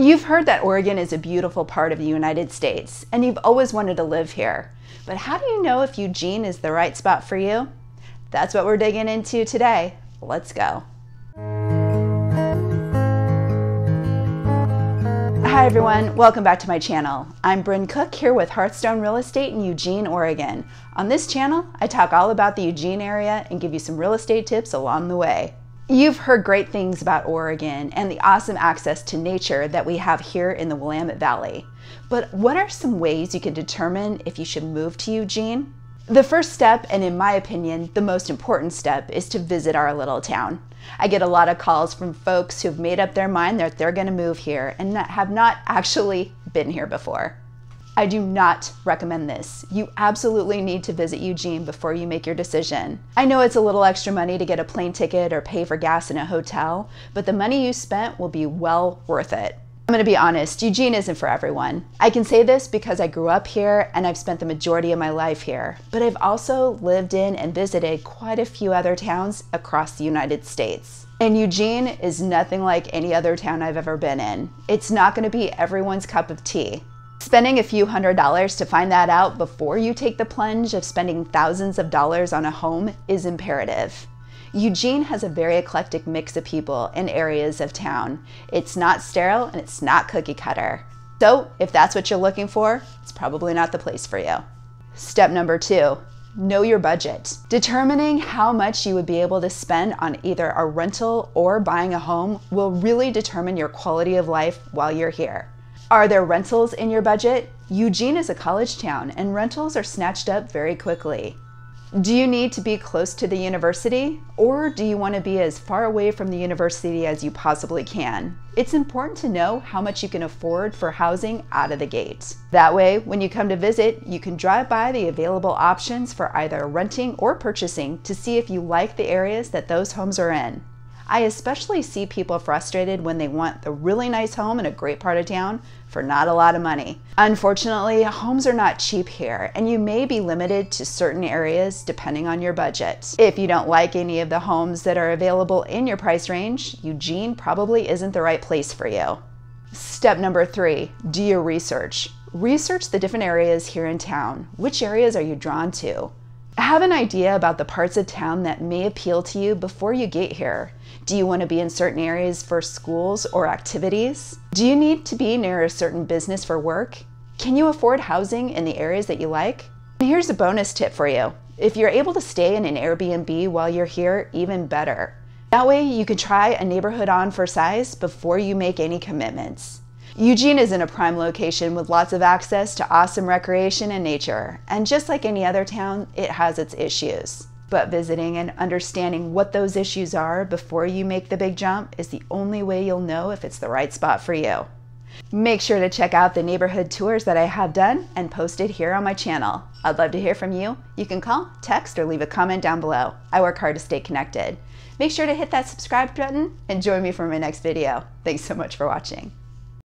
You've heard that Oregon is a beautiful part of the United States, and you've always wanted to live here. But how do you know if Eugene is the right spot for you? That's what we're digging into today. Let's go. Hi everyone, welcome back to my channel. I'm Bryn Cook here with Hearthstone Real Estate in Eugene, Oregon. On this channel, I talk all about the Eugene area and give you some real estate tips along the way. You've heard great things about Oregon and the awesome access to nature that we have here in the Willamette Valley. But what are some ways you can determine if you should move to Eugene? The first step, and in my opinion, the most important step, is to visit our little town. I get a lot of calls from folks who've made up their mind that they're going to move here and have not actually been here before. I do not recommend this. You absolutely need to visit Eugene before you make your decision. I know it's a little extra money to get a plane ticket or pay for gas in a hotel, but the money you spent will be well worth it. I'm going to be honest, Eugene isn't for everyone. I can say this because I grew up here and I've spent the majority of my life here, but I've also lived in and visited quite a few other towns across the United States. And Eugene is nothing like any other town I've ever been in. It's not going to be everyone's cup of tea. Spending a few $100s to find that out before you take the plunge of spending thousands of dollars on a home is imperative. Eugene has a very eclectic mix of people and areas of town. It's not sterile and it's not cookie cutter. So if that's what you're looking for, it's probably not the place for you. Step number 2, know your budget. Determining how much you would be able to spend on either a rental or buying a home will really determine your quality of life while you're here. Are there rentals in your budget? Eugene is a college town and rentals are snatched up very quickly. Do you need to be close to the university, or do you want to be as far away from the university as you possibly can? It's important to know how much you can afford for housing out of the gate. That way, when you come to visit, you can drive by the available options for either renting or purchasing to see if you like the areas that those homes are in. I especially see people frustrated when they want the really nice home in a great part of town for not a lot of money. Unfortunately, homes are not cheap here, and you may be limited to certain areas depending on your budget. If you don't like any of the homes that are available in your price range, Eugene probably isn't the right place for you. Step number 3, do your research. Research the different areas here in town. Which areas are you drawn to? Have an idea about the parts of town that may appeal to you before you get here. Do you want to be in certain areas for schools or activities? Do you need to be near a certain business for work? Can you afford housing in the areas that you like? And here's a bonus tip for you. If you're able to stay in an Airbnb while you're here, even better. That way you can try a neighborhood on for size before you make any commitments. Eugene is in a prime location with lots of access to awesome recreation and nature, and just like any other town, it has its issues. But visiting and understanding what those issues are before you make the big jump is the only way you'll know if it's the right spot for you. Make sure to check out the neighborhood tours that I have done and posted here on my channel. I'd love to hear from you. You can call, text, or leave a comment down below. I work hard to stay connected. Make sure to hit that subscribe button and join me for my next video. Thanks so much for watching.